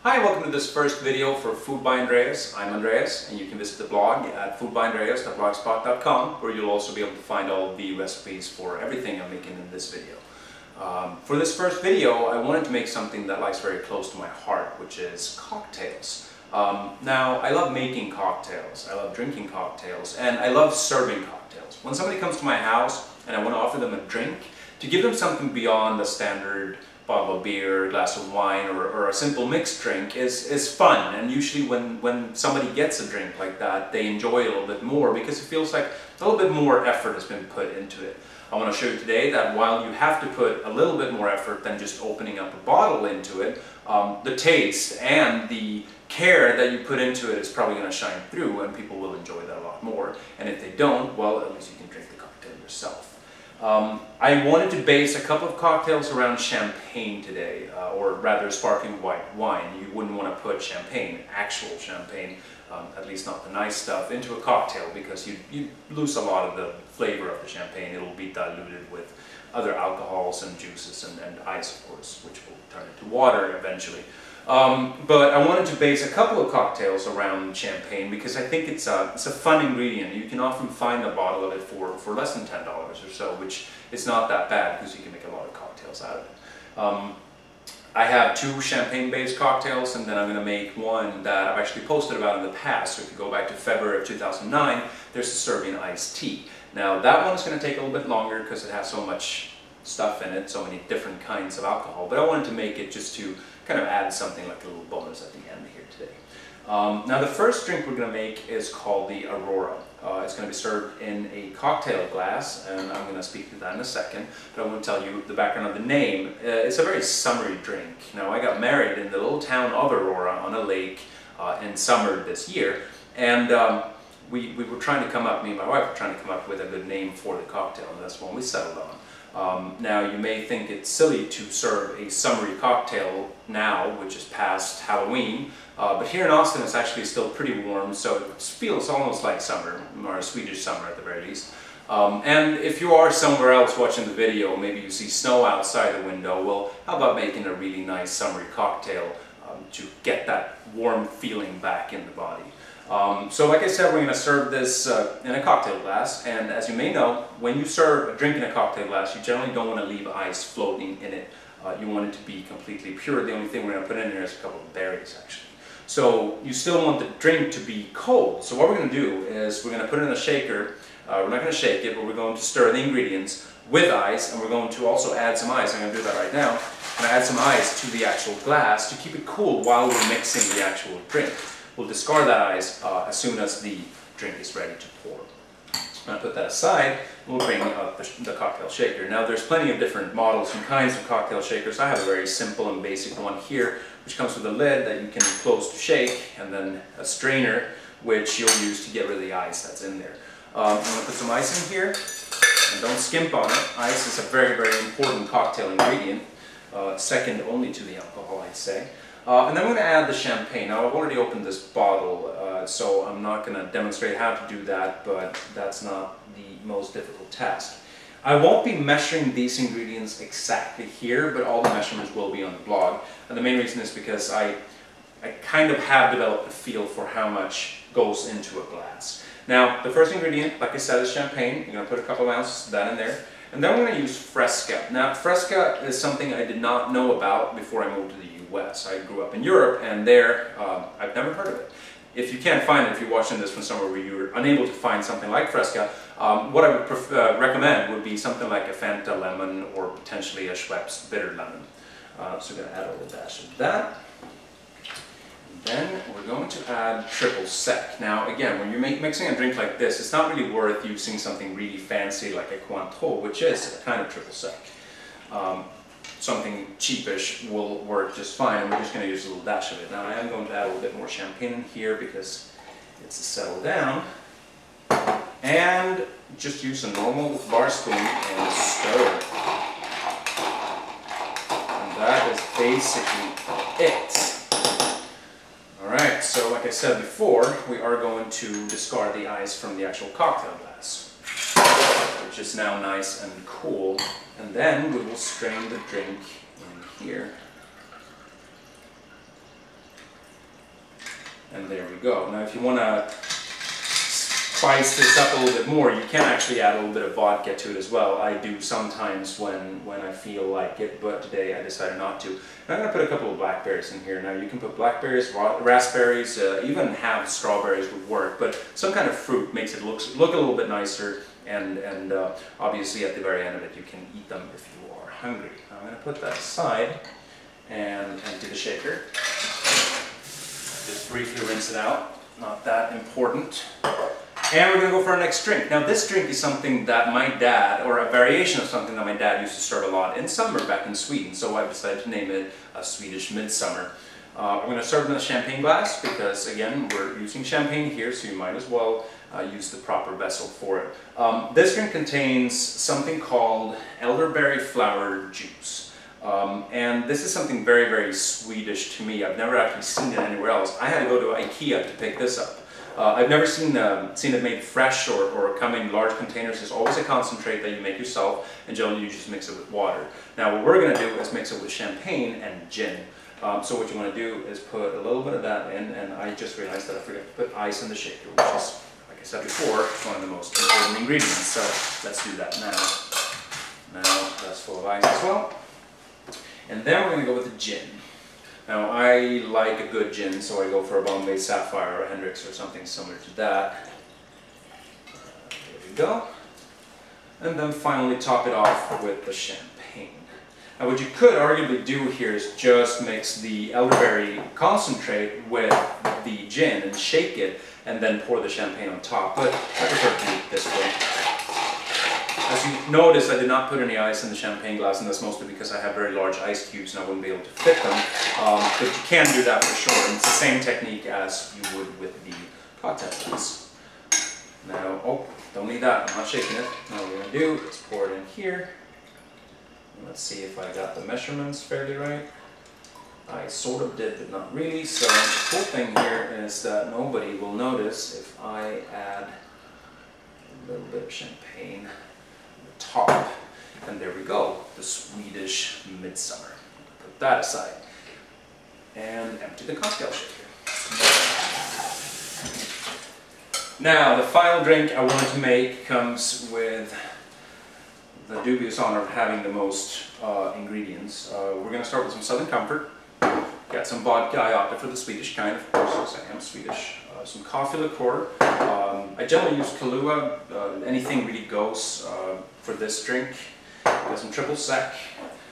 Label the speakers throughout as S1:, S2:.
S1: Hi, welcome to this first video for Food by Andreas. I'm Andreas, and you can visit the blog at foodbyandreas.blogspot.com, where you'll also be able to find all the recipes for everything I'm making in this video. For this first video, I wanted to make something that lies very close to my heart, which is cocktails. Now, I love making cocktails, I love drinking cocktails, and I love serving cocktails. When somebody comes to my house and I want to offer them a drink, to give them something beyond the standard bottle of beer, a glass of wine, or a simple mixed drink is fun. And usually when somebody gets a drink like that, they enjoy it a little bit more because it feels like a little bit more effort has been put into it. I want to show you today that while you have to put a little bit more effort than just opening up a bottle into it, the taste and the care that you put into it is probably going to shine through, and people will enjoy that a lot more. And if they don't, well, at least you can drink the cocktail yourself. I wanted to base a couple of cocktails around champagne today, or rather sparkling white wine. You wouldn't want to put champagne, actual champagne, at least not the nice stuff, into a cocktail because you lose a lot of the flavor of the champagne. It'll be diluted with other alcohols and juices and ice, of course, which will turn into water eventually. But I wanted to base a couple of cocktails around champagne because I think it's a fun ingredient. You can often find a bottle of it for less than $10 or so, which is not that bad because you can make a lot of cocktails out of it. I have two champagne-based cocktails, and then I'm going to make one that I've actually posted about in the past. So if you go back to February of 2009, there's a Serbian Ice Tea. Now that one is going to take a little bit longer because it has so much stuff in it, so many different kinds of alcohol, but I wanted to make it just to kind of add something like a little bonus at the end here today. Now the first drink we're going to make is called the Aurora. It's going to be served in a cocktail glass, and I'm going to speak to that in a second, but I want to tell you the background of the name. It's a very summery drink. Now I got married in the little town of Aurora on a lake in summer this year, and we were trying to come up, me and my wife were trying to come up with a good name for the cocktail, and that's one we settled on. Now you may think it's silly to serve a summery cocktail now, which is past Halloween, but here in Austin it's actually still pretty warm, so it feels almost like summer, or a Swedish summer at the very least. And if you are somewhere else watching the video, maybe you see snow outside the window, well, how about making a really nice summery cocktail to get that warm feeling back in the body. So like I said, we're going to serve this in a cocktail glass, and as you may know, when you serve a drink in a cocktail glass, you generally don't want to leave ice floating in it. You want it to be completely pure. The only thing we're going to put in here is a couple of berries, actually. So you still want the drink to be cold. So what we're going to do is we're going to put it in a shaker. We're not going to shake it, but we're going to stir the ingredients with ice, and we're going to also add some ice. I'm going to do that right now. I'm going to add some ice to the actual glass to keep it cool while we're mixing the actual drink. We'll discard that ice as soon as the drink is ready to pour. I'm going to put that aside, and we'll bring up the cocktail shaker. Now there's plenty of different models and kinds of cocktail shakers. I have a very simple and basic one here, which comes with a lid that you can close to shake, and then a strainer, which you'll use to get rid of the ice that's in there. I'm going to put some ice in here, and don't skimp on it. Ice is a very, very important cocktail ingredient, second only to the alcohol, I'd say. And then I'm going to add the champagne. Now I've already opened this bottle, so I'm not going to demonstrate how to do that, but that's not the most difficult task. I won't be measuring these ingredients exactly here, but all the measurements will be on the blog. And the main reason is because I kind of have developed a feel for how much goes into a glass. Now the first ingredient, like I said, is champagne. You're going to put a couple of ounces of that in there. And then we're going to use Fresca. Now Fresca is something I did not know about before I moved to the US. I grew up in Europe, and there I've never heard of it. If you can't find it, if you're watching this from somewhere where you're unable to find something like Fresca, what I would recommend would be something like a Fanta lemon or potentially a Schweppes bitter lemon. So we're going to add a little dash of that. And then we're going to add triple sec. Now again, when you're mixing a drink like this, it's not really worth using something really fancy like a Cointreau, which is a kind of triple sec. Something cheapish will work just fine, and we're just going to use a little dash of it. Now I am going to add a little bit more champagne in here because it's to settle down, and just use a normal bar spoon and stir. And that is basically it. Alright, so like I said before, we are going to discard the ice from the actual cocktail glass, which is now nice and cool. And then we will strain the drink in here. And there we go. Now if you want to spice this up a little bit more, you can actually add a little bit of vodka to it as well. I do sometimes when I feel like it, but today I decided not to. And I'm going to put a couple of blackberries in here. Now you can put blackberries, raspberries, even half strawberries would work, but some kind of fruit makes it look a little bit nicer, and obviously at the very end of it you can eat them if you are hungry. Now I'm going to put that aside and empty the shaker. Just briefly rinse it out, not that important. And we're going to go for our next drink. Now this drink is something that my dad, or a variation of something that my dad used to start a lot in summer back in Sweden, so I decided to name it a Swedish Midsummer. We're going to serve it in a champagne glass because, again, we're using champagne here, so you might as well use the proper vessel for it. This drink contains something called elderberry flower juice. And this is something very, very Swedish to me. I've never actually seen it anywhere else. I had to go to IKEA to pick this up. I've never seen it made fresh or come in large containers. There's always a concentrate that you make yourself, and generally you just mix it with water. Now what we're going to do is mix it with champagne and gin. So what you want to do is put a little bit of that in, and I just realized that I forgot to put ice in the shaker, which is, like I said before, one of the most important ingredients. So let's do that now. Now that's full of ice as well. And then we're going to go with the gin. Now I like a good gin, so I go for a Bombay Sapphire or a Hendrix or something similar to that. There we go. And then finally top it off with the champagne. Now what you could arguably do here is just mix the elderberry concentrate with the gin and shake it and then pour the champagne on top, but I prefer to do it this way. As you notice, I did not put any ice in the champagne glass, and that's mostly because I have very large ice cubes and I wouldn't be able to fit them. But you can do that for sure, and it's the same technique as you would with the cocktail glass. Now, oh, don't need that, I'm not shaking it. Now what we're going to do is pour it in here. Let's see if I got the measurements fairly right. I sort of did, but not really. So the cool thing here is that nobody will notice if I add a little bit of champagne on the top. And there we go, the Swedish Midsummer. Put that aside. And empty the cocktail shaker. Now, the final drink I wanted to make comes with the dubious honor of having the most ingredients. We're going to start with some Southern Comfort. Got some vodka. I opted for the Swedish kind, of course, because I am Swedish. Some coffee liqueur. I generally use Kahlua. Anything really goes for this drink. Got some triple sec.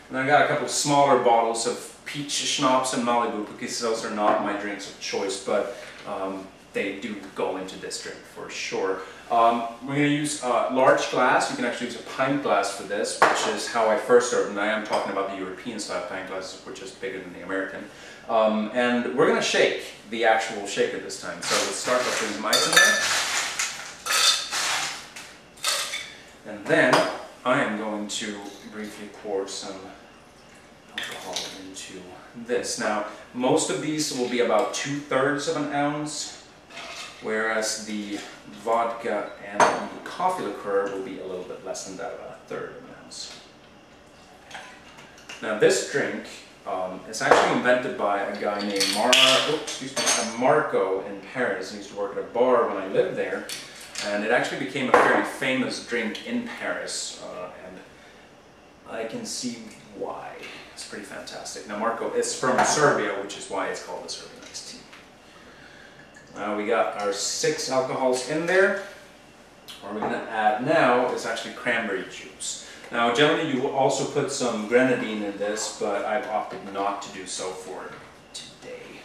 S1: And then I got a couple of smaller bottles of peach schnapps and Malibu, because those are not my drinks of choice, but they do go into this drink for sure. We're going to use a large glass. You can actually use a pint glass for this, which is how I first started, and I am talking about the European style pint glasses, which is bigger than the American. And we're going to shake the actual shaker this time. So let's start by putting some ice in there. And then I am going to briefly pour some alcohol into this. Now, most of these will be about 2/3 of an ounce, whereas the vodka and the coffee liqueur will be a little bit less than that, about 1/3 of an ounce. Now, this drink is actually invented by a guy named Marco in Paris. He used to work at a bar when I lived there, and it actually became a very famous drink in Paris, and I can see why. It's pretty fantastic. Now, Marco is from Serbia, which is why it's called the Serbian Ice Tea. Now we got our 6 alcohols in there. What we're going to add now is actually cranberry juice. Now generally you will also put some grenadine in this, but I've opted not to do so for today.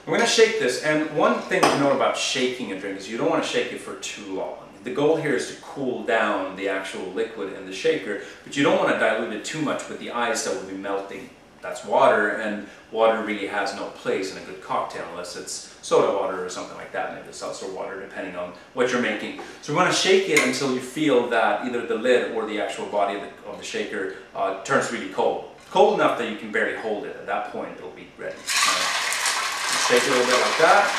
S1: We're going to shake this, and one thing to know about shaking a drink is you don't want to shake it for too long. The goal here is to cool down the actual liquid in the shaker, but you don't want to dilute it too much with the ice that will be melting. That's water, and water really has no place in a good cocktail unless it's soda water or something like that, maybe seltzer water, depending on what you're making. So we want to shake it until you feel that either the lid or the actual body of the shaker turns really cold. Cold enough that you can barely hold it. At that point, it'll be ready. Shake it a little bit like that.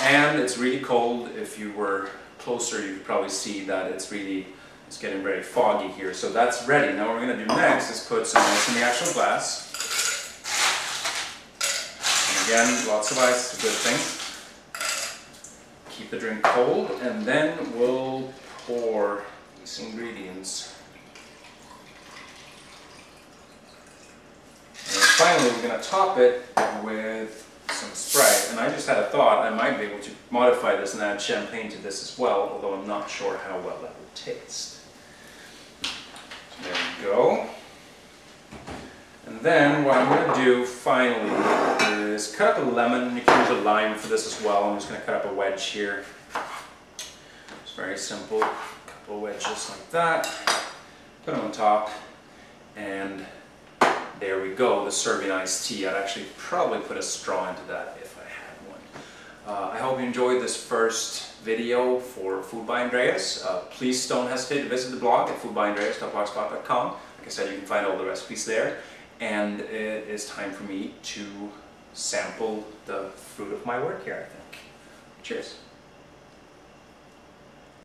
S1: And it's really cold. If you were closer, you could probably see that it's getting very foggy here. So that's ready. Now what we're going to do next is put some ice in the actual glass. And Again, lots of ice is a good thing. Keep the drink cold, and then we'll pour these ingredients. And finally, we're going to top it with some Sprite. And I just had a thought, I might be able to modify this and add champagne to this as well, although I'm not sure how well that would taste. So there we go. And then what I'm going to do finally is cut up a lemon. You can use a lime for this as well. I'm just going to cut up a wedge here. It's very simple. A couple of wedges like that. Put them on top. And there we go, the Serbian Ice Tea. I'd actually probably put a straw into that if I had one. I hope you enjoyed this first video for Food by Andreas. Please don't hesitate to visit the blog at foodbyandreas.blogspot.com. Like I said, you can find all the recipes there. And it is time for me to sample the fruit of my work here, I think. Cheers.